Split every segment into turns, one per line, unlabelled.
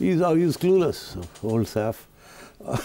he is clueless, old Saif.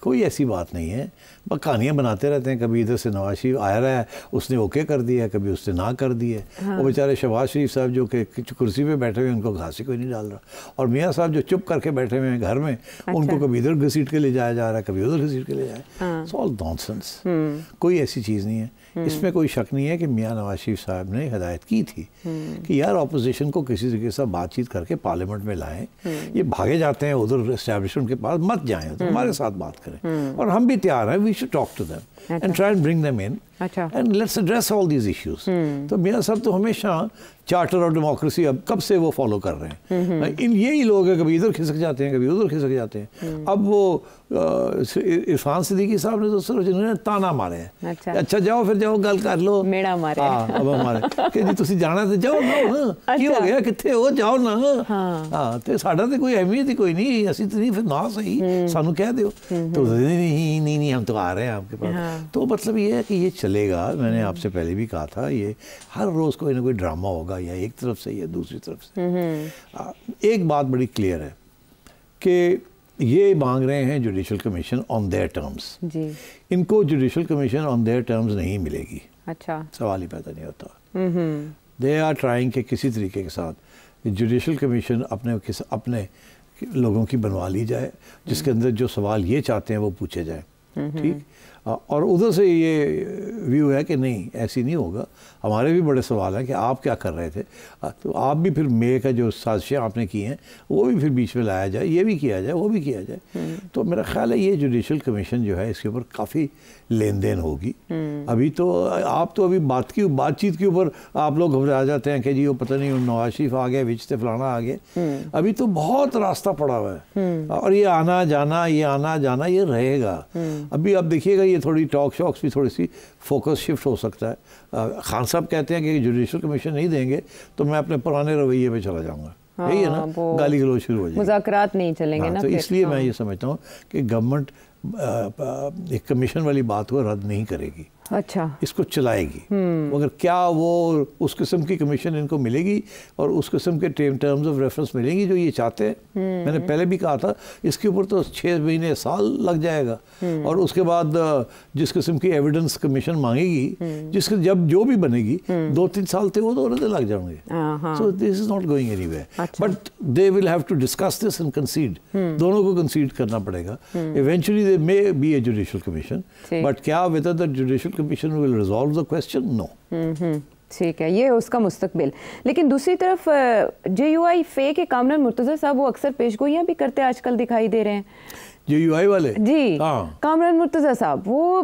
کوئی ایسی بات نہیں ہے، بس کہانیاں بناتے رہتے ہیں. کبھی ادھر سے نواز شریف آیا رہا ہے اس نے اوکے کر دیا ہے، کبھی اس نے نہ کر دی ہے. وہ بیچارے شہباز شریف صاحب جو کہ کرسی پہ بیٹھے ہوئے ان کو گھاسی کوئی نہیں ڈال رہا، اور میاں صاحب جو چپ کر کے بیٹھے ہوئے ہیں گھر میں ان کو کبھی ادھر گھسیٹ کے لے جایا جا رہا ہے، کبھی ادھر گھسیٹ کے لے جایا. It's all nonsense. کوئی ایسی چیز نہیں ہے. اس میں کوئی شک نہیں ہے کہ میاں نواز شریف صاحب نے ہدایت کی تھی کہ یار اپوزیشن کو کسی طریقے سے بات چیت کر کے پارلیمنٹ میں لائیں. یہ بھاگے جاتے ہیں ادھر اسٹیبلشمنٹ کے پاس، مت جائیں، ہمارے ساتھ بات کریں. اور ہم بھی تیار ہیں. We should talk to them and try and bring them in and let's address all these issues. تو میاں صاحب تو ہمیشہ چارٹر آف ڈیموکریسی اب کب سے وہ فالو کر رہے ہیں. یہی لوگ ہیں کبھی ادھر کھسک جاتے ہیں کبھی ادھر کھسک جاتے ہیں. اب وہ عرفان صدیقی صاحب نے تو صرف جنہوں نے تانا مارے ہیں، اچھا جاؤ پھر جاؤ گل کر لو،
میڑا مارے
اب ہمارے کہ جی تسی جانا تو جاؤ نا، کی ہو گیا کتنے ہو جاؤ نا. ہاں تے ساڈا تے کوئی اہمیت ہی کوئی نہیں، اسی تو نہیں پھر نہ صحیح سانو کہہ دیو. تو نہیں ہم تو آ رہے ہیں آپ کے پاس. تو مطلب یہ ہے کہ یہ چلے گا. میں نے آپ سے پہلے بھی کہا تھا یہ ہر روز کوئی نہ کوئی ڈرامہ ہوگا، یا ایک طرف سے یا دوسری طرف سے. ایک بات بڑی کلیئر ہے کہ یہ مانگ رہے ہیں judicial commission on their terms. ان کو judicial commission on their terms نہیں ملے گی. اچھا، سوال ہی پیدا نہیں ہوتا. دے آر ٹرائنگ کہ کسی طریقے کے ساتھ جوڈیشل کمیشن اپنے لوگوں کی بنوا لی جائے جس کے اندر جو سوال یہ چاہتے ہیں وہ پوچھے جائیں. ٹھیک. اور ادھر سے یہ ویو ہے کہ نہیں ایسی نہیں ہوگا. ہمارے بھی بڑے سوال ہیں کہ آپ کیا کر رہے تھے، تو آپ بھی پھر مے کا جو سازشیں آپ نے کی ہیں وہ بھی پھر بیچ میں لایا جائے، یہ بھی کیا جائے وہ بھی کیا جائے. تو میرا خیال ہے یہ جوڈیشل کمیشن جو ہے اس کے اوپر کافی لین دین ہوگی. ابھی تو آپ تو ابھی بات چیت کے اوپر آپ لوگ گھبرا جاتے ہیں کہ جی وہ پتہ نہیں نواز شریف آ گیا وچ سے فلانا آ گیا. ابھی تو بہت راستہ پڑا ہوا ہے اور یہ آنا جانا یہ رہے گا. ابھی آپ دیکھیے گا یہ تھوڑی ٹاک شاکس بھی تھوڑی سی فوکس شفٹ ہو سکتا ہے. خان صاحب کہتے ہیں کہ جوڈیشل کمیشن نہیں دیں گے تو میں اپنے پرانے رویے پہ چلا جاؤں گا. یہی ہے نا، گالی گلوچ شروع ہو جائے گی،
مذاکرات نہیں چلیں گے نا.
تو اس لیے میں یہ سمجھتا ہوں کہ گورنمنٹ ایک کمیشن والی بات کو رد نہیں کرے گی. اچھا، اس کو چلائے گی. مگر کیا وہ اس قسم کی کمیشن ان کو ملے گی اور اس قسم کے ٹرمز آف ریفرنس ملیں گی جو یہ چاہتے ہیں؟ میں نے پہلے بھی کہا تھا اس کے اوپر تو 6 مہینے سال لگ جائے گا. اور اس کے بعد جس قسم کی ایویڈنس کمیشن مانگے گی، جس جب جو بھی بنے گی 2-3 سال تھے وہ تو لگ جائیں گے. So this is not going anywhere, but they will have to discuss this and consider. دونوں کو کنسیڈ کرنا پڑے گا. Eventually they may be a judicial commission, but کیا whether the judicial commission will resolve the question? No.
ٹھیک ہے، یہ اس کا مستقبل. لیکن دوسری طرف جے یو آئی فے کے کامران مرتضیٰ صاحب وہ اکثر پیشگوئیاں بھی کرتے آج کل دکھائی دے رہے ہیں.
جے یو آئی والے؟
جی، کامران مرتضیٰ صاحب وہ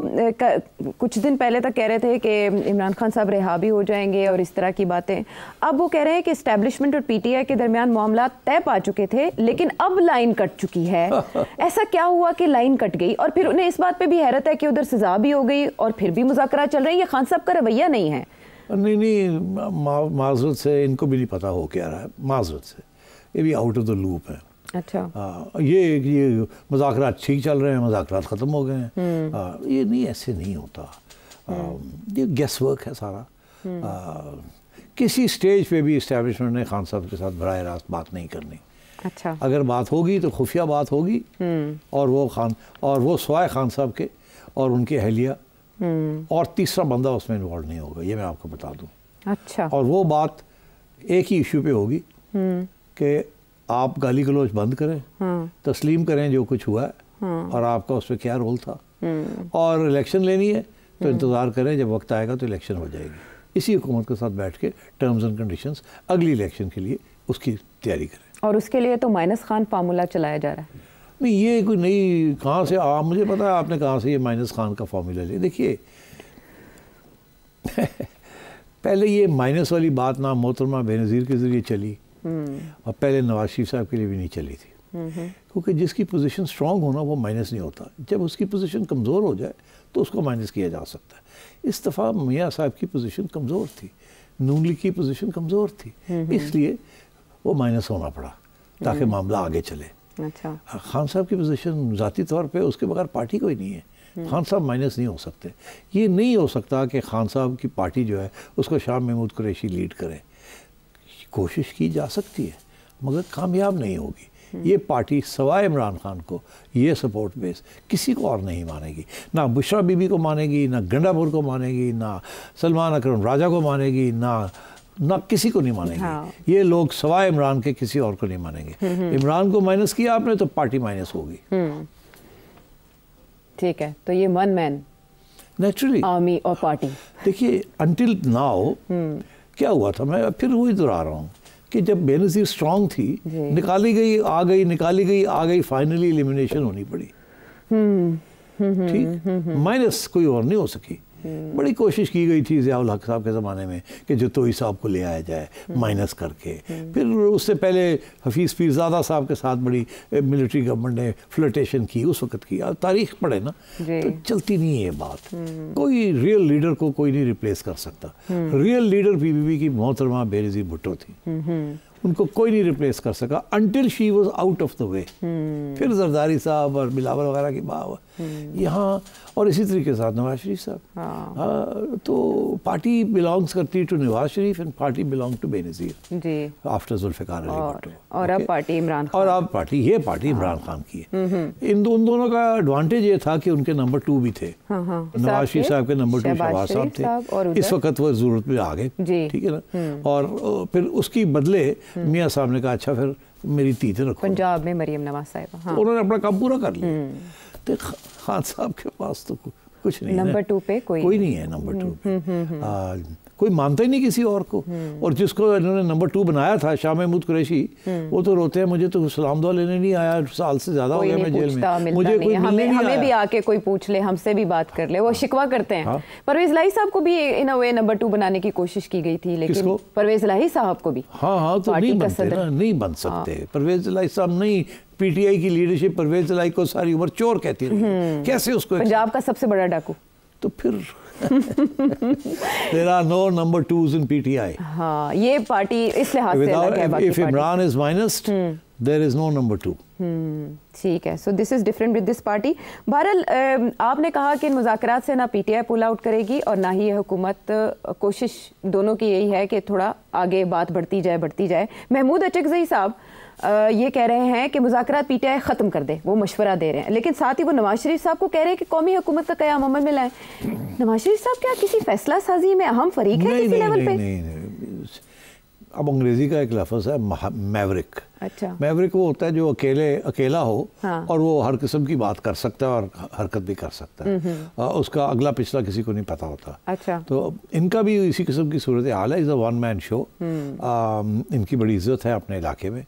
کچھ دن پہلے تک کہہ رہے تھے کہ عمران خان صاحب رہا بھی ہو جائیں گے اور اس طرح کی باتیں. اب وہ کہہ رہے ہیں کہ اسٹیبلشمنٹ اور پی ٹی آئی کے درمیان معاملات طے پا چکے تھے لیکن اب لائن کٹ چکی ہے. ایسا کیا ہوا کہ لائن کٹ گئی؟ اور پھر انہیں اس بات پہ بھی حیرت ہے کہ ادھر سزا بھی ہو گئی اور پھر بھی مذاکرات چل رہے ہیں. یہ خان صاحب کا رویہ نہیں ہے.
نہیں، معذرت سے ان کو بھی نہیں پتا ہو کیا رہا ہے. معذرت سے یہ بھی آؤٹ آف دا لوپ ہے.
اچھا،
یہ مذاکرات ٹھیک چل رہے ہیں، مذاکرات ختم ہو گئے ہیں. یہ نہیں، ایسے نہیں ہوتا. یہ گیس ورک ہے سارا. کسی سٹیج پہ بھی اسٹیبلشمنٹ نے خان صاحب کے ساتھ براہ راست بات نہیں کرنی.
اچھا،
اگر بات ہوگی تو خفیہ بات ہوگی، اور وہ سوائے خان صاحب کے اور ان کی اہلیہ اور تیسرا بندہ اس میں انوالو نہیں ہوگا. یہ میں آپ کو بتا دوں.
اچھا، اور
وہ بات ایک ہی ایشو پہ ہوگی کہ آپ گالی گلوچ بند کریں، تسلیم کریں جو کچھ ہوا ہے اور آپ کا اس پہ کیا رول تھا، اور الیکشن لینی ہے تو انتظار کریں، جب وقت آئے گا تو الیکشن ہو جائے گی. اسی حکومت کے ساتھ بیٹھ کے ٹرمز اینڈ کنڈیشنز اگلی الیکشن کے لیے اس کی تیاری کریں.
اور اس کے لیے تو مائنس خان فارمولہ چلایا جا رہا ہے.
نہیں، یہ کوئی نئی کہاں سے مجھے پتا ہے آپ نے کہاں سے یہ مائنس خان کا فارمولہ لیا. دیکھیے پہلے یہ مائنس والی بات نہ محترمہ بے نظیر کے ذریعے چلی اور پہلے نواز شریف صاحب کے لیے بھی نہیں چلی تھی. کیونکہ جس کی پوزیشن اسٹرانگ ہونا وہ مائنس نہیں ہوتا. جب اس کی پوزیشن کمزور ہو جائے تو اس کو مائنس کیا جا سکتا ہے. اس دفعہ میاں صاحب کی پوزیشن کمزور تھی، نون لیگ کی پوزیشن کمزور تھی، اس لیے وہ مائنس ہونا پڑا تاکہ معاملہ آگے چلے. خان صاحب کی پوزیشن ذاتی طور پہ اس کے بغیر پارٹی کوئی نہیں ہے. خان صاحب مائنس نہیں ہو سکتے. یہ نہیں ہو سکتا کہ خان صاحب کی پارٹی جو ہے اس کو شاہ محمود قریشی لیڈ کرے. کوشش کی جا سکتی ہے مگر کامیاب نہیں ہوگی. یہ پارٹی سوائے عمران خان کو یہ سپورٹ بیس کسی کو اور نہیں مانے گی، نہ بشرا بی بی کو مانے گی، نہ گنڈا پور کو مانے گی، نہ سلمان اکرم راجہ کو مانے گی، نہ کسی کو نہیں مانیں گے. یہ لوگ سوائے عمران کے کسی اور کو نہیں مانیں گے. عمران کو مائنس کیا آپ نے تو پارٹی مائنس ہوگی.
ٹھیک ہے، تو یہ ون مین
نیچرلی
آرمی اور پارٹی.
دیکھیے انٹل ناؤ کیا ہوا تھا، میں پھر وہی دہرا رہا ہوں کہ جب بے نظیر اسٹرانگ تھی، نکالی گئی آ گئی، نکالی گئی آ گئی، فائنلی ایلیمینیشن ہونی پڑی. ٹھیک، مائنس کوئی اور نہیں ہو سکی. بڑی کوشش کی گئی تھی ضیاء الحق صاحب کے زمانے میں کہ جتوئی صاحب کو لے آیا جائے مائنس کر کے. پھر اس سے پہلے حفیظ پیرزادہ صاحب کے ساتھ بڑی ملٹری گورنمنٹ نے فلرٹیشن کی اس وقت کی. تاریخ پڑھے نا تو چلتی نہیں ہے یہ بات. کوئی ریئل لیڈر کو کوئی نہیں ریپلیس کر سکتا. ریئل لیڈر پی بی پی کی محترمہ بے نظیر بھٹو تھی، ان کو کوئی نہیں ریپلیس کر سکا until she was out of the way. پھر زرداری صاحب اور بلاول وغیرہ کی بات یہاں، اور اسی طریقے سے نواز شریف صاحب. تو پارٹی بلانگس کرتی to Nawaz Sharif and party belonging to Benazir after Zulfiqar Ali Bhutto.
اور اب پارٹی عمران خان،
اور اب پارٹی یہ پارٹی عمران خان کی ہے. ان دونوں کا ایڈوانٹیج یہ تھا کہ ان کے نمبر 2 بھی تھے. نواز شریف صاحب کے نمبر 2 شہباز صاحب تھے. اس وقت وہ ضرورت میں آ گئے، ٹھیک ہے نا. اور پھر اس کی بدلے میاں صاحب نے کہا اچھا پھر میری تیتیں رکھو.
پنجاب میں مریم نواز صاحبہ،
انہوں نے اپنا کام پورا کر لیا. تو خان صاحب کے پاس تو کچھ نہیں،
نمبر 2 پہ کوئی
نہیں ہے. نمبر 2 پہ کوئی مانتا ہی نہیں کسی اور کو. اور جس کو انہوں نے نمبر 2 بنایا تھا شاہ محمود قریشی، وہ تو روتے ہیں مجھے تو سلام دعا لینے نہیں آیا، سال سے زیادہ ہو گیا میں جیل میں، مجھے کوئی ملنے نہیں آیا.
ہمیں بھی آ کے کوئی پوچھ لے، ہم سے بھی بات کر لے، وہ شکوہ کرتے ہیں. پرویز الہی صاحب کو بھی ان اے وے نمبر 2 بنانے کی کوشش کی گئی تھی، لیکن پرویز الہی صاحب کو بھی
ہاں تو نہیں بن سکتے. پرویز الہی صاحب نہیں، پی ٹی آئی کی لیڈرشپ پرویز الہی کو ساری عمر چور کہتی رہی. کیسے اس کو
پنجاب کا سب سے بڑا ڈاکو.
تو پھر there are no number 2s in PTI.
ہاں یہ پارٹی اس لحاظ سے الگ ہے.
If Imran is minused, there is no number 2.
ٹھیک ہے. So this is different with this party. بہرحال آپ نے کہا کہ ان مذاکرات سے نہ P T I pool out کرے گی اور نہ ہی یہ حکومت. کوشش دونوں کی یہی ہے کہ تھوڑا آگے بات بڑھتی جائے. محمود اچکزئی صاحب یہ کہہ رہے ہیں کہ مذاکرات پی ٹی آئی ختم کر دے، وہ مشورہ دے رہے ہیں، لیکن ساتھ ہی وہ نواز شریف صاحب کو کہہ رہے ہیں کہ قومی حکومت کا قیام عمل میں لائیں. نواز شریف صاحب کیا کسی فیصلہ سازی میں اہم فریق ہے کسی لیول پہ؟
نہیں. اب انگریزی کا ایک لفظ ہے میورک.
اچھا،
میورک وہ ہوتا ہے جو اکیلا ہو اور وہ ہر قسم کی بات کر سکتا ہے اور حرکت بھی کر سکتا ہے. اس کا اگلا پچھلا کسی کو نہیں پتا ہوتا.
اچھا،
تو ان کا بھی اسی قسم کی صورت حال ہے. از اے ون مین شو. ان کی بڑی عزت ہے اپنے علاقے میں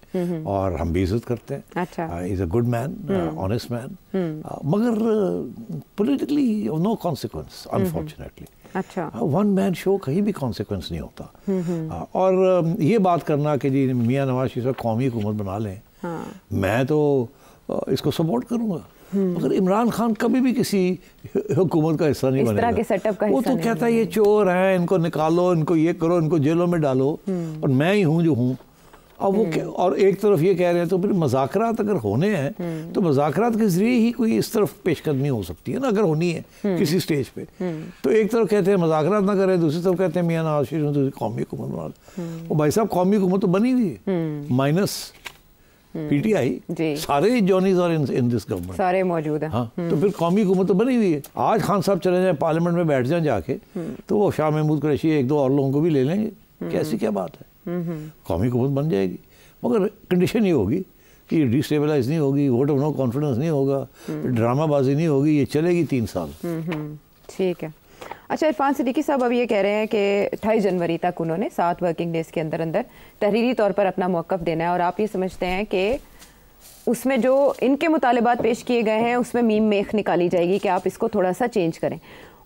اور ہم بھی عزت کرتے ہیں. از اے گڈ مین، آنیسٹ مین، مگر پولیٹیکلی نو کانسیکوینس انفارچونیٹلی.
اچھا،
ون مین شو کہیں بھی کانسیکوینس نہیں ہوتا. اور یہ بات کرنا کہ جی میاں نواز شریف قومی حکومت بنا لیں، میں تو اس کو سپورٹ کروں گا. مگر عمران خان کبھی بھی کسی حکومت کا حصہ نہیں بنے گا. وہ تو کہتا ہے یہ چور ہیں، ان کو نکالو، ان کو یہ کرو، ان کو جیلوں میں ڈالو، اور میں ہی ہوں جو ہوں. اب وہ اور ایک طرف یہ کہہ رہے ہیں تو پھر مذاکرات اگر ہونے ہیں تو مذاکرات کے ذریعے ہی کوئی اس طرف پیش قدمی ہو سکتی ہے نا، اگر ہونی ہے کسی سٹیج پہ. تو ایک طرف کہتے ہیں مذاکرات نہ کریں، دوسری طرف کہتے ہیں میاں نواز شریف نے قومی حکومت بنا لی. وہ بھائی صاحب قومی حکومت تو بنی ہوئی ہے، مائنس پی ٹی آئی. سارے جونیز اور ان دس گورنمنٹ
سارے موجود ہیں.
ہاں تو پھر قومی حکومت تو بنی ہوئی ہے. آج خان صاحب چلے جائیں پارلیمنٹ میں بیٹھ جائیں جا کے، تو وہ شاہ محمود قریشی 1-2 اور لوگوں کو بھی لے لیں گے. کیسی کیا بات ہے، قومی حکومت بن جائے گی. مگر کنڈیشن یہ ہوگی کہ یہ ڈی اسٹیبلائز نہیں ہوگی، ووٹ آف نو کانفیڈنس نہیں ہوگا، ڈرامہ بازی نہیں ہوگی. یہ چلے گی 3 سال.
ٹھیک ہے. اچھا، عرفان صدیقی صاحب اب یہ کہہ رہے ہیں کہ 28 جنوری تک انہوں نے 7 ورکنگ ڈیز کے اندر تحریری طور پر اپنا موقف دینا ہے. اور آپ یہ سمجھتے ہیں کہ اس میں جو ان کے مطالبات پیش کیے گئے ہیں اس میں میم میخ نکالی جائے گی کہ آپ اس کو تھوڑا سا چینج کریں.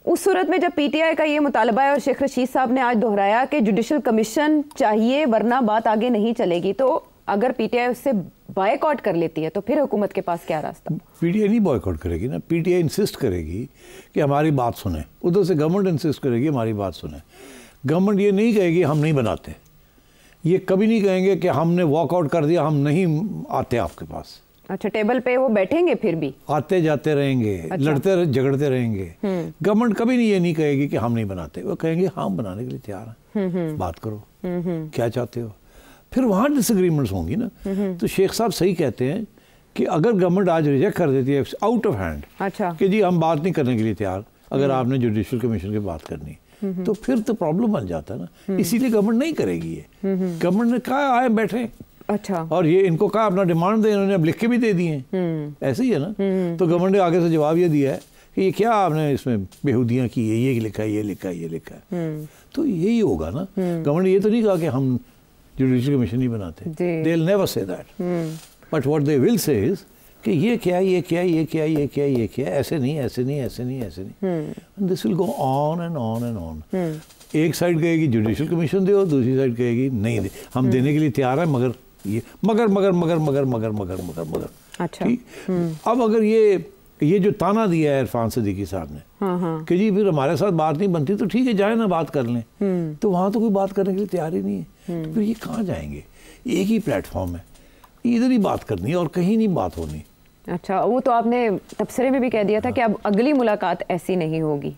اس صورت میں جب پی ٹی آئی کا یہ مطالبہ ہے اور شیخ رشید صاحب نے آج دہرایا کہ جوڈیشل کمیشن چاہیے ورنہ بات آگے نہیں چلے گی، تو اگر پی ٹی آئی اس سے بائیک آؤٹ کر لیتی ہے تو پھر حکومت کے پاس کیا راستہ؟
پی ٹی آئی نہیں بائیک آؤٹ کرے گی نا. پی ٹی آئی انسسٹ کرے گی کہ ہماری بات سنیں. ادھر سے گورنمنٹ انسسٹ کرے گی ہماری بات سنیں. گورنمنٹ یہ نہیں کہے گی ہم نہیں بناتے. یہ کبھی نہیں کہیں گے کہ ہم نے واک آؤٹ کر دیا، ہم نہیں آتے آپ کے پاس.
اچھا، ٹیبل پہ وہ بیٹھیں گے، پھر بھی آتے
جاتے رہیں گے، لڑتے جھگڑتے رہیں گے. گورنمنٹ کبھی نہیں یہ نہیں کہے گی کہ ہم نہیں بناتے. وہ کہیں گے ہم بنانے کے لیے تیار ہیں، بات کرو، کیا چاہتے ہو. پھر وہاں ڈس ایگریمنٹس ہوں گی نا. تو شیخ صاحب صحیح کہتے ہیں کہ اگر گورنمنٹ آج ریجیکٹ کر دیتی ہے آؤٹ آف ہینڈ کہ جی ہم بات نہیں کرنے کے لیے تیار, اگر آپ نے جوڈیشل کمیشن کی بات کرنی, تو پھر تو پرابلم بن جاتا ہے نا. اسی لیے گورنمنٹ نہیں کرے گی یہ. گورنمنٹ نے کہا آئے بیٹھے,
اچھا, اور
یہ ان کو کہا اپنا ڈیمانڈ دیں, انہوں نے اب لکھ کے بھی دے دیے ہیں, ایسے ہی ہے نا. تو گورنمنٹ نے آگے سے جواب یہ دیا ہے کہ یہ کیا آپ نے اس میں بےہودیاں کی ہے, یہ لکھا ہے, یہ لکھا ہے, یہ لکھا ہے. تو یہی ہوگا نا. گورنمنٹ نے یہ تو نہیں کہا کہ ہم جوڈیشل کمیشن نہیں بناتے. they will never say that. but what they will say is کہ یہ کیا, یہ کیا, یہ کیا, یہ کیا, یہ کیا, ایسے نہیں, ایسے نہیں, ایسے نہیں, ایسے نہیں. this will go on and on and on. ایک سائڈ کہے گی جوڈیشل کمیشن دے, دوسری سائڈ کہے گی نہیں دے, ہم دینے کے لیے تیار ہیں مگر یہ مگر مگر مگر مگر مگر مگر مگر مگر.
اچھا,
اب اگر یہ جو تانا دیا ہے عرفان صدیقی صاحب نے کہ جی پھر ہمارے ساتھ بات نہیں بنتی تو ٹھیک ہے جائیں نا بات کر لیں, تو وہاں تو کوئی بات کرنے کے لیے تیار ہی نہیں ہے. تو پھر یہ کہاں جائیں گے؟ ایک ہی پلیٹ فارم ہے, ادھر ہی بات کرنی ہے اور کہیں نہیں بات ہونی.
اچھا, وہ تو آپ نے تبصرے میں بھی کہہ دیا تھا کہ اب اگلی ملاقات ایسی نہیں ہوگی.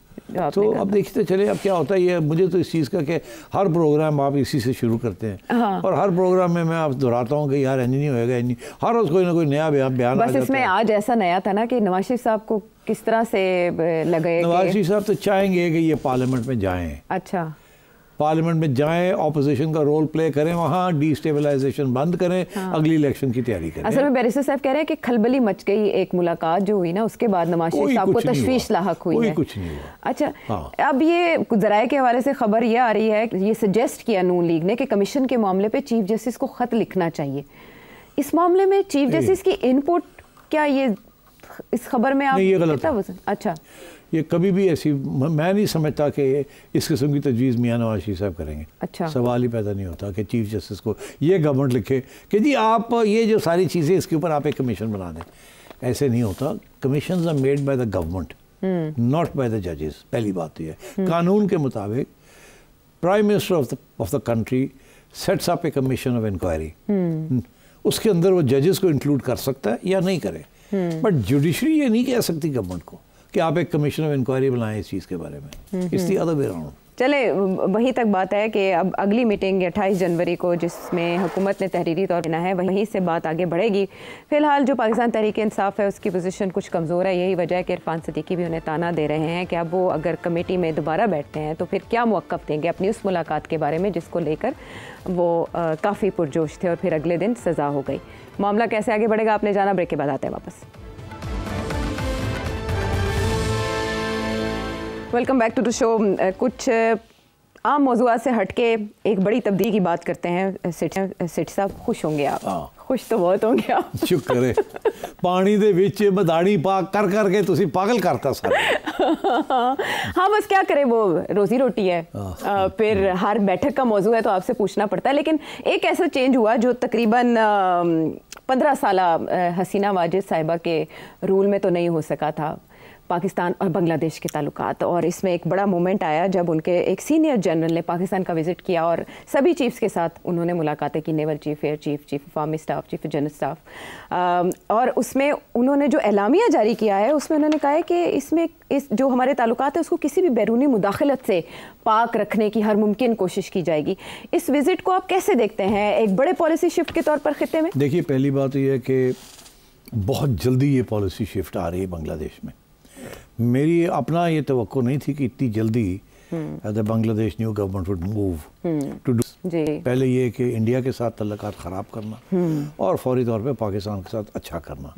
تو اب دیکھتے چلے اب کیا ہوتا ہے. یہ مجھے تو اس چیز کا کہ ہر پروگرام آپ اسی سے شروع کرتے ہیں, اور ہر پروگرام میں آپ دہراتا ہوں کہ یار انج نہیں ہوئے گا, ہر روز کوئی نہ کوئی نیا بیان.
بس اس میں آج ایسا نیا تھا نا کہ نواز شریف صاحب کو کس طرح سے لگے.
نواز شریف صاحب تو چاہیں گے کہ یہ پارلیمنٹ میں جائیں.
اچھا,
پارلیمنٹ میں جائیں, اپوزیشن کا رول پلے کریں, وہاں ڈی اسٹیبلائزیشن بند کریں, اگلی الیکشن کی تیاری کریں.
اصل میں بیرسٹر صاحب کہہ رہے ہیں کہ کھلبلی مچ گئی ایک ملاقات جو ہوئی نا, اس کے بعد نواز شریف صاحب کو تشویش لاحق ہوئی ہے.
کوئی کچھ نہیں ہوا.
اچھا, اب یہ ذرائع کے حوالے سے خبر یہ آ رہی ہے کہ یہ سجیسٹ کیا نون لیگ نے کہ کمیشن کے معاملے پہ چیف جسٹس کو خط لکھنا چاہیے. اس معاملے میں چیف جسٹس کی ان پٹ کیا, یہ اس خبر میں آپ
یہ غلط ہے.
اچھا,
یہ کبھی بھی ایسی میں نہیں سمجھتا کہ اس قسم کی تجویز میاں نواز شریف صاحب کریں گے.
اچھا,
سوال ہی پیدا نہیں ہوتا کہ چیف جسٹس کو یہ گورنمنٹ لکھے کہ جی آپ یہ جو ساری چیزیں اس کے اوپر آپ ایک کمیشن بنا دیں. ایسے نہیں ہوتا. Commissions are made by the government, not by the ججز. پہلی بات یہ ہے, قانون کے مطابق prime minister of the country sets up a commission of inquiry. اس کے اندر وہ ججز کو انکلوڈ کر سکتا ہے یا نہیں کرے, بٹ جوڈیشری یہ نہیں کہہ سکتی گورنمنٹ کو کہ آپ ایک کمیشن آف انکوائری بنائیں اس چیز کے بارے میں. اس دی ادر وے اراؤنڈ.
چلے وہیں تک بات ہے کہ اب اگلی میٹنگ 28 جنوری کو جس میں حکومت نے تحریری طور پر ہے, وہیں سے بات آگے بڑھے گی. فی الحال جو پاکستان تحریک انصاف ہے اس کی پوزیشن کچھ کمزور ہے. یہی وجہ ہے کہ عرفان صدیقی بھی انہیں تانا دے رہے ہیں کہ اب وہ اگر کمیٹی میں دوبارہ بیٹھتے ہیں تو پھر کیا موقف دیں گے اپنی اس ملاقات کے بارے میں جس کو لے کر وہ کافی پرجوش تھے اور پھر اگلے دن سزا ہو گئی. معاملہ کیسے آگے بڑھے گا آپ نے جانا. بریک کے بعد آتے ہیں واپس. ویلکم بیک ٹو دا شو. کچھ عام موضوعات سے ہٹ کے ایک بڑی تبدیلی کی بات کرتے ہیں. سیٹ صاحب خوش ہوں گے آپ؟ خوش تو بہت ہوں گے آپ.
شکر ہے. پانی دے وچ بداڑی پاک کر کر کے تسی پاگل کرتا سارے.
ہاں بس کیا کریں, وہ روزی روٹی ہے, پھر ہر بیٹھک کا موضوع ہے تو آپ سے پوچھنا پڑتا ہے. لیکن ایک ایسا چینج ہوا جو تقریباً 15 سالہ حسینہ واجد صاحبہ کے رول میں تو نہیں ہو سکا تھا, پاکستان اور بنگلہ دیش کے تعلقات. اور اس میں ایک بڑا مومنٹ آیا جب ان کے ایک سینئر جنرل نے پاکستان کا وزٹ کیا اور سبھی چیفز کے ساتھ انہوں نے ملاقاتیں کی, naval chief, air chief, chief of army staff, chief general staff. اور اس میں انہوں نے جو اعلامیہ جاری کیا ہے اس میں انہوں نے کہا ہے کہ اس میں جو ہمارے تعلقات ہیں اس کو کسی بھی بیرونی مداخلت سے پاک رکھنے کی ہر ممکن کوشش کی جائے گی. اس وزٹ کو آپ کیسے دیکھتے ہیں ایک بڑے پالیسی شفٹ کے طور پر خطے میں؟
دیکھیے, پہلی بات یہ ہے کہ بہت جلدی یہ پالیسی شفٹ آ رہی ہے بنگلہ دیش میں. میری اپنا یہ توقع نہیں تھی کہ اتنی جلدی Bangladesh new government would move to do. پہلے یہ کہ انڈیا کے ساتھ تعلقات خراب کرنا اور فوری طور پہ پاکستان کے ساتھ اچھا کرنا.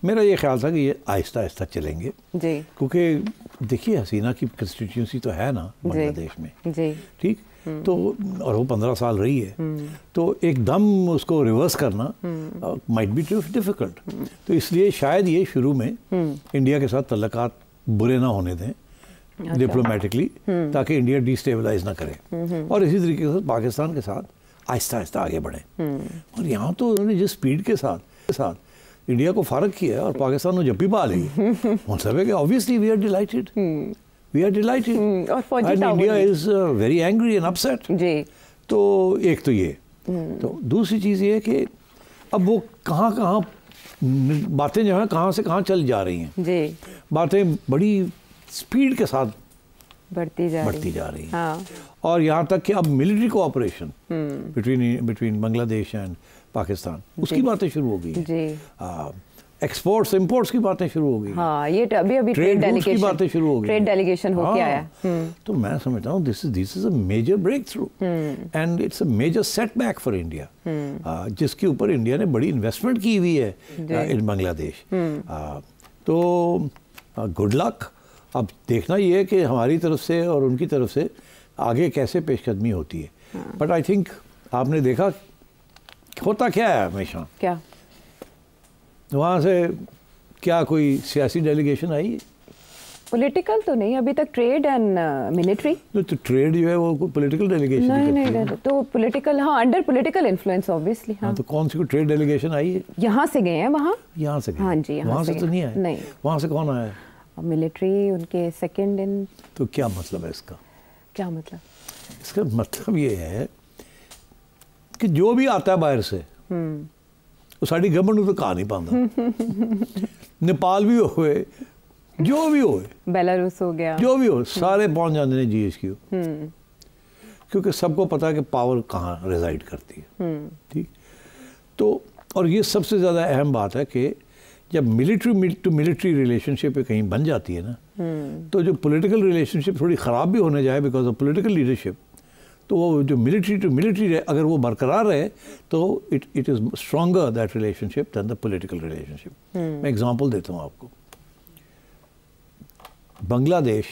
میرا یہ خیال تھا کہ یہ آہستہ آہستہ چلیں گے, کیونکہ دیکھیے حسینہ کی کنسٹیٹیوئنسی تو ہے نا بنگلہ دیش میں, ٹھیک, تو اور وہ 15 سال رہی ہے, تو ایک دم اس کو ریورس کرنا مائٹ بی ڈیفیکلٹ. تو اس لیے شاید یہ شروع میں انڈیا کے ساتھ تعلقات برے نہ ہونے دیں ڈپلومیٹکلی, تاکہ انڈیا ڈی اسٹیبلائز نہ کرے, اور اسی طریقے سے پاکستان کے ساتھ آہستہ آہستہ آگے بڑھیں. اور یہاں تو انہوں نے جس اسپیڈ کے ساتھ انڈیا کو فارغ کیا ہے اور پاکستان کو جب بھی پا لے گی, مطلب ہے کہ obviously we are delighted. We are delighted. And India is very angry and upset. تو ایک تو یہ. تو دوسری چیز یہ ہے کہ اب وہ کہاں باتیں جو ہیں کہاں سے کہاں چل جا رہی ہیں. باتیں بڑی سپیڈ کے ساتھ
بڑھتی جا رہی
ہے. اور یہاں تک کہ اب ملٹری کوآپریشن بٹوین بنگلہ دیش اینڈ پاکستان اس کی باتیں شروع ہو گئی ہیں. ایکسپورٹس امپورٹس کی باتیں شروع ہو گئی.
ہاں یہ ابھی
ٹریڈ روٹس کی باتیں شروع ہو گئی.
ٹریڈ ڈیلیگیشن ہو کے آیا.
تو میں سمجھتا ہوں this is a major breakthrough and it's a major setback for India, جس کے اوپر انڈیا نے بڑی انویسٹمنٹ کی ہوئی ہے ان بنگلہ دیش. تو گڈ لک. اب دیکھنا یہ ہے کہ ہماری طرف سے اور ان کی طرف سے آگے کیسے پیش قدمی ہوتی ہے. بٹ آئی تھنک آپ نے دیکھا ہوتا کیا ہے ہمیشہ,
کیا
وہاں سے کیا کوئی سیاسی ڈیلیگیشن آئی؟
پولیٹیکل تو نہیں ابھی تک, ٹریڈ اینڈ ملٹری.
تو ٹریڈ جو ہے وہ پولیٹیکل ڈیلیگیشن
نہیں تو پولیٹیکل, ہاں انڈر پولیٹیکل انفلوئنس آبویسلی. ہاں
تو کون سی کوئی ٹریڈ ڈیلیگیشن آئی ہے؟
یہاں سے گئے ہیں وہاں.
یہاں سے گئے؟
ہاں جی.
وہاں سے تو نہیں آئے.
نہیں.
وہاں سے کون آیا؟
ملٹری ان کے سیکنڈ ان.
تو کیا مطلب ہے اس کا؟
کیا مطلب؟
اس کا مطلب یہ ہے کہ جو بھی آتا ہے باہر سے وہ ساری گورنمنٹ تو کہا نہیں پاتا. نیپال بھی ہوئے, جو بھی ہوئے,
بیلاروس ہو گیا,
جو بھی ہو, سارے پہنچ جاتے ہیں جی ایچ کیو, کیونکہ سب کو پتا ہے کہ پاور کہاں ریزائڈ کرتی ہے. ٹھیک. تو اور یہ سب سے زیادہ اہم بات ہے کہ جب ملٹری ٹو ملٹری ریلیشن شپ کہیں بن جاتی ہے نا, تو جو پولیٹیکل ریلیشن شپ تھوڑی خراب بھی ہونے جائے بیکاز آف پولیٹیکل لیڈرشپ, تو وہ جو ملٹری ٹو ملٹری اگر وہ برقرار رہے تو it is stronger that relationship than the political relationship. میں ایگزامپل دیتا ہوں آپ کو. بنگلہ دیش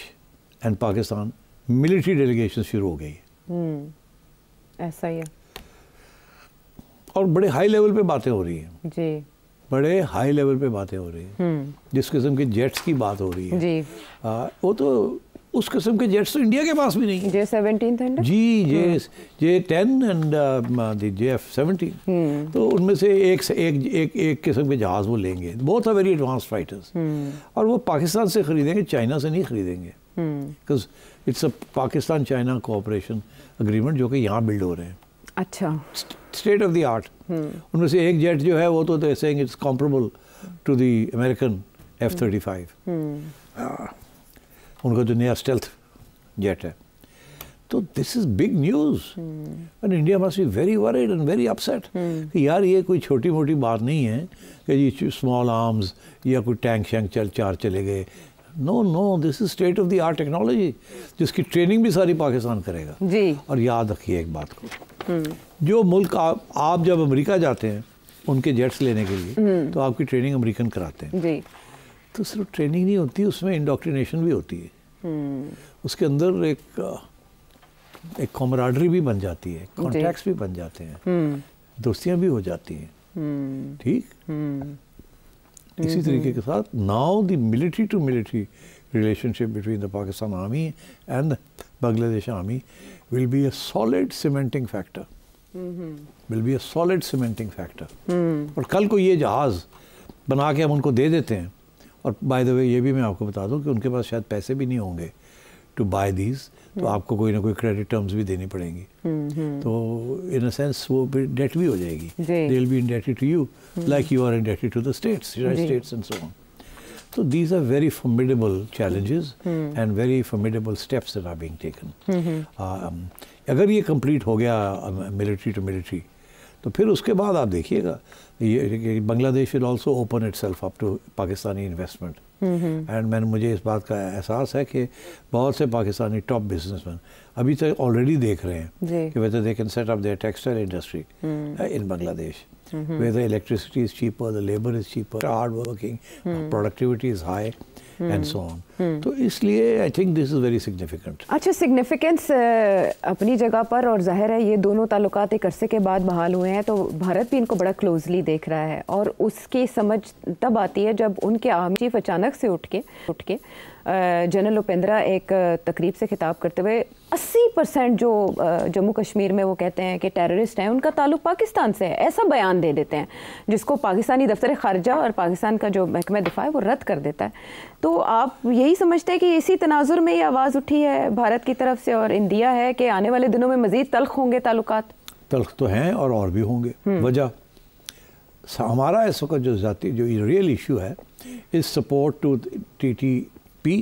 اینڈ پاکستان ملٹری ڈیلیگیشن شروع ہو گئی.
ایسا ہی ہے.
اور بڑے ہائی لیول پہ باتیں ہو رہی ہیں.
جی.
بڑے ہائی لیول پہ باتیں ہو رہی ہیں. جس قسم کے جیٹس کی بات ہو رہی ہے,
جی
وہ تو اس قسم کے جیٹس تو انڈیا کے پاس بھی نہیں.
J-17
G J-10 and J-F-17. تو ان میں سے ایک قسم کے جہاز وہ لیں گے. بہت آر ویری ایڈوانس فائٹرز, اور وہ پاکستان سے خریدیں گے, چائنا سے نہیں خریدیں گے. Because it's a Pakistan China cooperation agreement جو کہ یہاں بلڈ ہو رہے ہیں.
اچھا.
State of the art. ان میں سے ایک جیٹ جو ہے وہ تو seeing it's comparable to the American F-35. ان کا جو نیا اسٹیلتھ جیٹ ہے. تو this is big news and India must be very worried and very upset کہ یار یہ کوئی چھوٹی موٹی بات نہیں ہے کہ یہ اسمال آرمز یا کوئی ٹینک شینک چار چلے گئے. No this is state of the art technology جس کی ٹریننگ بھی ساری پاکستان کرے گا.
جی.
اور یاد رکھیے ایک بات کو, جو ملک آپ جب امریکہ جاتے ہیں ان کے جیٹس لینے کے لیے تو آپ کی ٹریننگ امریکن کراتے ہیں.
جی.
تو صرف ٹریننگ نہیں ہوتی, اس میں انڈوکٹرینیشن بھی ہوتی ہے. اس کے اندر ایک کامراڈری بھی بن جاتی ہے, کانٹیکٹس بھی بن جاتے ہیں, دوستیاں بھی ہو جاتی ہیں. ٹھیک. اسی طریقے کے ساتھ now the military to military relationship between the Pakistan army and Bangladesh army will be a solid cementing factor. Will be a solid cementing factor. اور کل کو یہ جہاز بنا کے ہم ان کو دے دیتے ہیں, اور بائی دا وے یہ بھی میں آپ کو بتا دوں کہ ان کے پاس شاید پیسے بھی نہیں ہوں گے ٹو بائی دیز, تو آپ کو کوئی نہ کوئی کریڈٹ ٹرمز بھی دینی پڑیں گی. تو ان اے سینس وہ ڈیٹ بھی ہو جائے گی. They will be indebted to you like you are indebted to the States, United States and so on. تو these are very formidable challenges and very formidable steps that are being taken. اگر یہ complete ہو گیا military to military, تو پھر اس کے بعد آپ دیکھیے گا یہ Bangladesh will also open itself up to Pakistani investment. And مجھے اس بات کا احساس ہے کہ بہت سے پاکستانی ٹاپ بزنس مین ابھی تک آلریڈی دیکھ رہے ہیں کہ whether they can set up their textile industry in Bangladesh, where the electricity is cheaper, the labor is cheaper, hard working, productivity is high and so on. تو اس لیے I think this is very significant.
اچھا, significance اپنی جگہ پر, اور ظاہر ہے یہ دونوں تعلقات ایک عرصے کے بعد بحال ہوئے ہیں, تو بھارت بھی ان کو بڑا کلوزلی دیکھ رہا ہے, اور اس کی سمجھ تب آتی ہے جب ان کے آرمی چیف اچانک سے اٹھ کے جنرل اپیندرا ایک تقریب سے خطاب کرتے ہوئے 80% جو جموں کشمیر میں وہ کہتے ہیں کہ ٹیررسٹ ہیں ان کا تعلق پاکستان سے ہے, ایسا بیان دے دیتے ہیں جس کو پاکستانی دفتر خارجہ اور پاکستان کا جو محکمہ دفاع ہے وہ رد کر دیتا ہے. تو آپ یہی سمجھتے ہیں کہ اسی تناظر میں یہ آواز اٹھی ہے بھارت کی طرف سے, اور اندیا ہے کہ آنے والے دنوں میں مزید تلخ ہوں گے تعلقات؟
تلخ تو ہیں اور بھی ہوں گے. وجہ ہمارا اس وقت جو ریئل ایشو ہے is support to TTP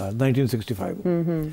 1965।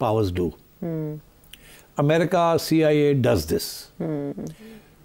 powers do. America, CIA does this.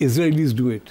Israelis do it.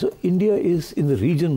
So India is in the region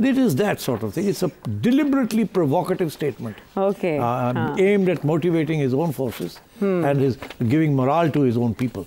It is that sort of thing. It's a deliberately provocative statement.
Okay.
Aimed at motivating his own forces and is giving morale to his own people.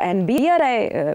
NBRI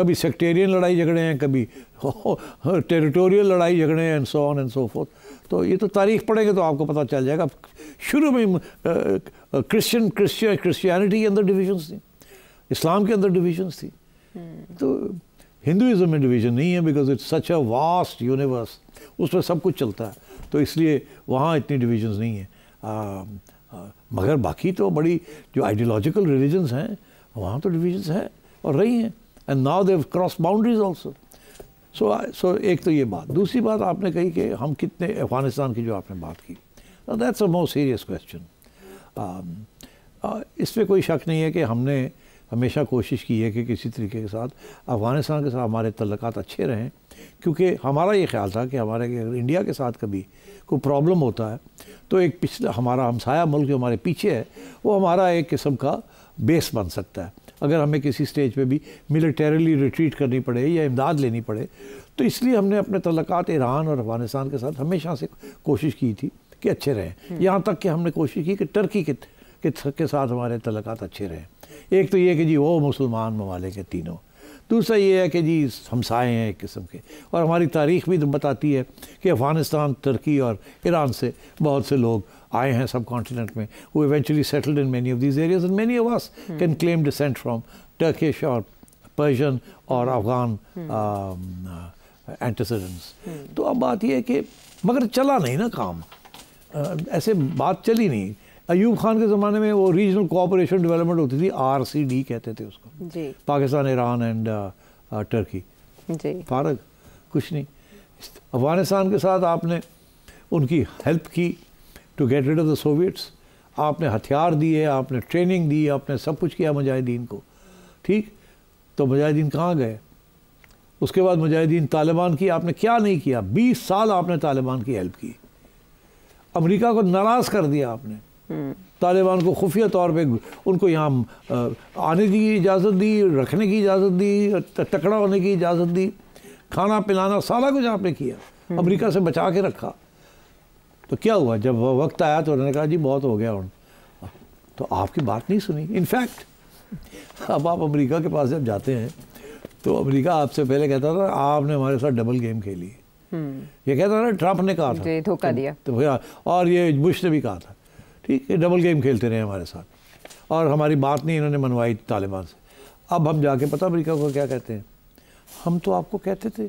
کبھی sectarian لڑائی جھگڑے ہیں, کبھی territorial لڑائی جھگڑے ہیں, and so on and so forth. تو یہ تو تاریخ پڑھیں گے تو آپ کو پتہ چل جائے گا. شروع میں کرسچینٹی کے اندر ڈویژنس تھیں, اسلام کے اندر ڈویژنس تھی. تو ہندوازم میں ڈویژن نہیں ہے, because it's such a vast universe, اس میں سب کچھ چلتا ہے, تو اس لیے وہاں اتنی ڈویژنس نہیں ہیں. مگر باقی تو بڑی جو آئیڈیالوجیکل ریلیجنس ہیں وہاں تو ڈویژنس ہیں اور رہی ہیں, and now they have cross boundaries also. So ایک تو یہ بات. دوسری بات آپ نے کہی کہ ہم کتنے, افغانستان کی جو آپ نے بات کی, that's a more serious question. اس پہ کوئی شک نہیں ہے کہ ہم نے ہمیشہ کوشش کی ہے کہ کسی طریقے کے ساتھ افغانستان کے ساتھ ہمارے تعلقات اچھے رہیں, کیونکہ ہمارا یہ خیال تھا کہ ہمارے انڈیا کے ساتھ کبھی کوئی پرابلم ہوتا ہے تو ایک پچھلا ہمارا ہمسایہ ملک جو ہمارے پیچھے ہے وہ ہمارا ایک قسم کا بیس بن سکتا ہے. اگر ہمیں کسی سٹیج پہ بھی ملیٹریلی ریٹریٹ کرنی پڑے یا امداد لینی پڑے, تو اس لیے ہم نے اپنے تعلقات ایران اور افغانستان کے ساتھ ہمیشہ سے کوشش کی تھی کہ اچھے رہیں. یہاں تک کہ ہم نے کوشش کی کہ ٹرکی کے ساتھ ہمارے تعلقات اچھے رہیں. ایک تو یہ کہ جی وہ مسلمان ممالک ہیں تینوں, دوسرا یہ ہے کہ جی ہمسائے ہیں ایک قسم کے, اور ہماری تاریخ بھی بتاتی ہے کہ افغانستان, ترکی اور ایران سے بہت سے لوگ آئے ہیں سب کانٹیننٹ میں, who eventually settled in many of these areas, and many of us can claim descent from Turkish or Persian or Afghan antecedents. تو اب بات یہ ہے کہ مگر چلا نہیں نا کام, ایسے بات چلی نہیں. ایوب خان کے زمانے میں وہ ریجنل کوآپریشن ڈیولپمنٹ ہوتی تھی, RCD کہتے تھے اس کو,
جی,
پاکستان, ایران اینڈ ٹرکی.
جی,
فارغ کچھ نہیں. افغانستان کے ساتھ آپ نے ان کی ہیلپ کی to get rid of the Soviets, آپ نے ہتھیار دیے, آپ نے ٹریننگ دی, آپ نے سب کچھ کیا مجاہدین کو, ٹھیک. تو مجاہدین کہاں گئے؟ اس کے بعد مجاہدین طالبان کی آپ نے کیا نہیں کیا. 20 سال آپ نے طالبان کی ہیلپ کی. امریکہ کو ناراض کر دیا آپ نے, طالبان کو خفیہ طور پہ ان کو یہاں آنے کی اجازت دی, رکھنے کی اجازت دی, تکڑا ہونے کی اجازت دی, کھانا پلانا سارا کچھ آپ نے کیا, امریکہ سے بچا کے رکھا. تو کیا ہوا جب وقت آیا تو انہوں نے کہا جی بہت ہو گیا, تو آپ کی بات نہیں سنی. انفیکٹ اب آپ امریکہ کے پاس جب جاتے ہیں تو امریکہ آپ سے پہلے کہتا تھا آپ نے ہمارے ساتھ ڈبل گیم کھیلی. یہ کہتا تھا ٹرمپ نے کہا تھا,
دھوکہ دیا,
اور یہ بش نے بھی کہا تھا, ٹھیک ہے, ڈبل گیم کھیلتے رہے ہمارے ساتھ, اور ہماری بات نہیں انہوں نے منوائی طالبان سے. اب ہم جا کے پتہ امریکہ کو کیا کہتے ہیں, ہم تو آپ کو کہتے تھے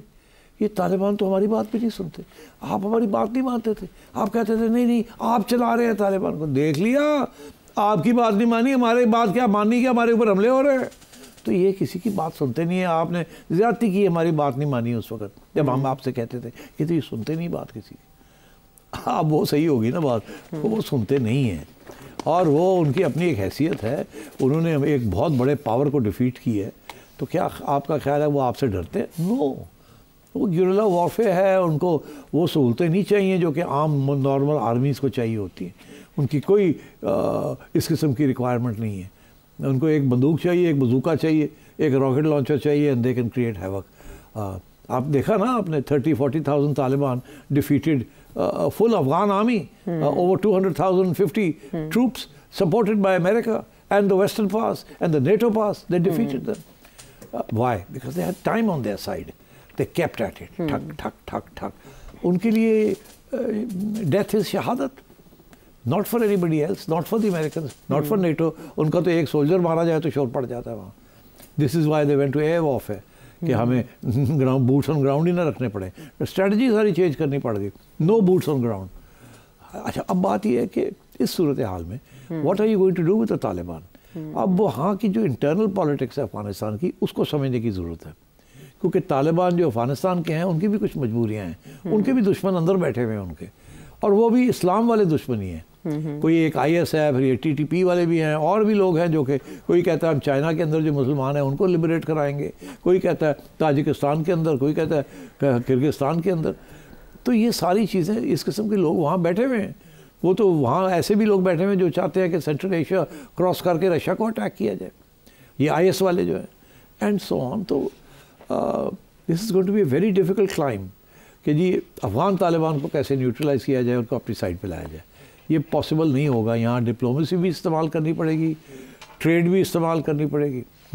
یہ طالبان تو ہماری بات بھی نہیں سنتے, آپ ہماری بات نہیں مانتے تھے, آپ کہتے تھے نہیں آپ چلا رہے ہیں طالبان کو, دیکھ لیا آپ کی بات نہیں مانی, ہماری بات کیا ماننی, کیا ہمارے اوپر حملے ہو رہے ہیں. تو یہ کسی کی بات سنتے نہیں ہیں, آپ نے زیادتی کی, ہماری بات نہیں مانی اس وقت جب ہم آپ سے کہتے تھے کہ تو یہ سنتے نہیں بات کسی کی. اب وہ صحیح ہوگی نا بات, وہ سنتے نہیں ہیں, اور وہ ان کی اپنی ایک حیثیت ہے, انہوں نے ایک بہت بڑے پاور کو ڈیفیٹ کی ہے. تو کیا آپ کا خیال ہے وہ آپ سے ڈرتے ہیں؟ نو, وہ گریلا وارفیئر ہے, ان کو وہ سہولتیں نہیں چاہیے جو کہ عام نارمل آرمیز کو چاہیے ہوتی ہیں. ان کی کوئی اس قسم کی ریکوائرمنٹ نہیں ہے. ان کو ایک بندوق چاہیے, ایک بزوکا چاہیے, ایک راکٹ لانچر چاہیے, and they can create havoc. آپ دیکھا نا آپ نے 30-40,000 Taliban defeated full Afghan army, over 250 troops supported by America and the Western powers and the NATO powers. They defeated them. Why? Because they had time on their side. They kept at it. Thak. ان کے لیے death is shahadat. Not for anybody else, not for the Americans, not for NATO. ان کا تو ایک soldier مارا جائے تو شور پڑ جاتا ہے وہاں. This is why they went to air warfare. کہ ہمیں بوٹس آن گراؤنڈ ہی نہ رکھنے پڑے, اسٹریٹجی ساری چینج کرنی پڑ گئی, نو بوٹس آن گراؤنڈ. اچھا اب بات یہ ہے کہ اس صورتحال میں what are you going to do with the Taliban. اب وہاں کی جو انٹرنل پالیٹکس ہے افغانستان کی, اس کو سمجھنے کی ضرورت ہے, کیونکہ طالبان جو افغانستان کے ہیں ان کی بھی کچھ مجبوریاں ہیں, ان کے بھی دشمن اندر بیٹھے ہوئے ہیں ان کے, اور وہ بھی اسلام والے دشمن ہی ہیں. کوئی ایک IS ہے, پھر یہ TTP والے بھی ہیں, اور بھی لوگ ہیں جو کہ کوئی کہتا ہے ہم چائنا کے اندر جو مسلمان ہیں ان کو لبریٹ کرائیں گے, کوئی کہتا ہے تاجکستان کے اندر, کوئی کہتا ہے کرگستان کے اندر. تو یہ ساری چیزیں, اس قسم کے لوگ وہاں بیٹھے ہوئے ہیں. وہ تو وہاں ایسے بھی لوگ بیٹھے ہوئے ہیں جو چاہتے ہیں کہ سینٹرل ایشیا کراس کر کے رشیا کو اٹیک کیا جائے, یہ IS والے جو ہیں, اینڈ سو آن. تو this is going to be a very difficult claim کہ جی افغان طالبان کو کیسے نیوٹرلائز کیا جائے, ان کو اپنی سائڈ پہ لایا جائے. یہ پاسبل نہیں ہوگا. یہاں ڈپلومیسی بھی استعمال کرنی پڑے گی, ٹریڈ بھی استعمال کرنی پڑے گی.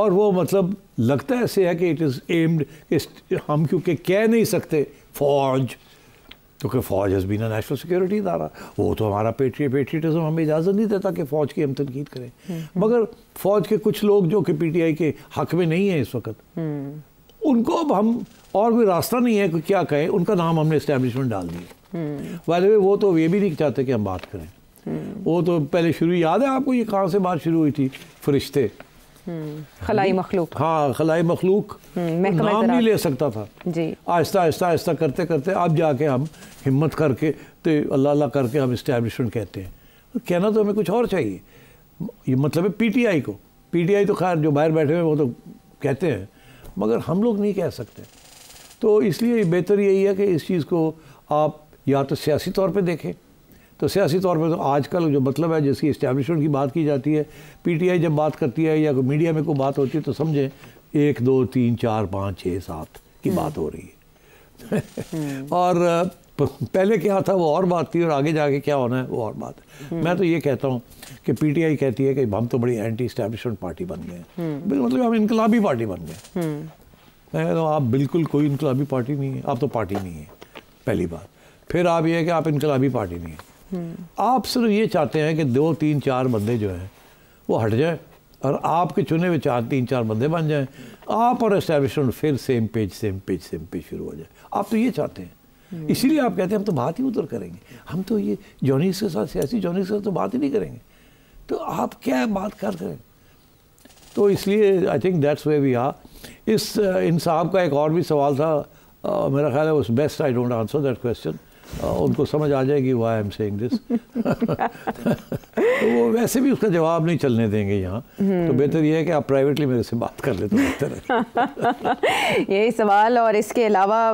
اور وہ مطلب لگتا ہے ایسے ہے کہ اٹ از ایمڈ کہ ہم کیونکہ کہہ نہیں سکتے فوج، کیونکہ فوج has been a national security ادارہ، وہ تو ہمارا پیٹریٹزم ہمیں اجازت نہیں دیتا کہ فوج کی ہم تنقید کریں. مگر فوج کے کچھ لوگ جو کہ پی ٹی آئی کے حق میں نہیں ہیں اس وقت، ان کو اب ہم اور کوئی راستہ نہیں ہے کہ کیا کہیں، ان کا نام ہم نے اسٹیبلشمنٹ ڈال دیا. ویسے وہ تو یہ بھی نہیں چاہتے کہ ہم بات کریں. وہ تو پہلے شروع، یاد ہے آپ کو یہ کہاں سے بات شروع ہوئی تھی؟ فرشتے،
خلائی مخلوق.
ہاں خلائی مخلوق نام نہیں لے سکتا تھا.
جی
آہستہ آہستہ آہستہ کرتے کرتے اب جا کے ہم ہمت کر کے تو اللہ اللہ کر کے ہم اسٹیبلشمنٹ کہتے ہیں. کہنا تو ہمیں کچھ اور چاہیے. یہ مطلب ہے پی ٹی آئی کو، پی ٹی آئی تو خیر جو باہر بیٹھے ہوئے وہ تو کہتے ہیں، مگر ہم لوگ نہیں کہہ سکتے. تو اس لیے بہتر یہی ہے کہ اس چیز کو آپ یا تو سیاسی طور پہ دیکھیں. تو سیاسی طور پہ تو آج کل جو مطلب ہے جس کی اسٹیبلشمنٹ کی بات کی جاتی ہے، پی ٹی آئی جب بات کرتی ہے یا میڈیا میں کوئی بات ہوتی ہے تو سمجھیں 1 2 3 4 5 6 7 کی بات ہو رہی ہے. اور پہلے کیا تھا وہ اور بات تھی، اور آگے جا کے کیا ہونا ہے وہ اور بات ہے. میں تو یہ کہتا ہوں کہ پی ٹی آئی کہتی ہے کہ ہم تو بڑی اینٹی اسٹیبلشمنٹ پارٹی بن گئے ہیں، مطلب ہم انقلابی پارٹی بن گئے. میں کہتا ہوں آپ بالکل کوئی انقلابی پارٹی نہیں ہے، آپ تو پارٹی نہیں ہے پہلی بات. پھر آپ یہ ہے کہ آپ انقلابی پارٹی نہیں ہیں. آپ صرف یہ چاہتے ہیں کہ 2 3 4 بندے جو ہیں وہ ہٹ جائیں اور آپ کے چنے ہوئے 4 3 4 بندے بن جائیں، آپ اور اسٹیبلشمنٹ پھر سیم پیج شروع ہو جائے. آپ تو یہ چاہتے ہیں، اسی لیے آپ کہتے ہیں ہم تو بات ہی ادھر کریں گے، ہم تو یہ جونیس کے ساتھ، سیاسی جونیس کے ساتھ تو بات ہی نہیں کریں گے. تو آپ کیا بات کر رہے ہیں؟ تو اس لیے I think that's way we are. ان صاحب کا ایک اور بھی سوال تھا، میرا خیال ہے is best I don't answer that question. ان کو سمجھ آ جائے گی why I am seeing this. تو وہ ویسے بھی اس کا جواب نہیں چلنے دیں گے یہاں، تو بہتر یہ ہے کہ آپ پرائیویٹلی میرے سے بات کر لیں تو بہتر ہے.
یہی سوال. اور اس کے علاوہ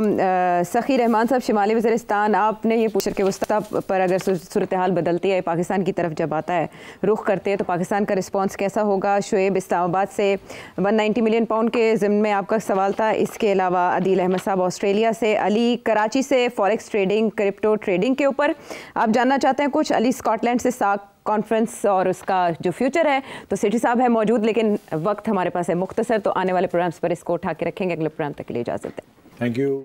سخی رحمان صاحب شمالی وزیرستان، آپ نے یہ پوچھا کہ وسطی پر اگر صورتحال بدلتی ہے، پاکستان کی طرف جب آتا ہے رخ کرتے ہیں تو پاکستان کا رسپانس کیسا ہوگا؟ شعیب اسلام آباد سے 190 ملین پاؤنڈ کے ضمن میں آپ کا سوال تھا. اس کے علاوہ عدیل احمد صاحب آسٹریلیا سے، علی کراچی سے فوریکس ٹریڈنگ، کرپٹو ٹریڈنگ کے اوپر آپ جاننا چاہتے ہیں کچھ. علی اسکاٹ لینڈ سے ساک کانفرنس اور اس کا جو فیوچر ہے. تو سٹی صاحب ہے موجود، لیکن وقت ہمارے پاس ہے مختصر، تو آنے والے پروگرامز پر اس کو اٹھا کے رکھیں گے. اگلے پروگرام تک کے لیے اجازت ہے.
Thank you.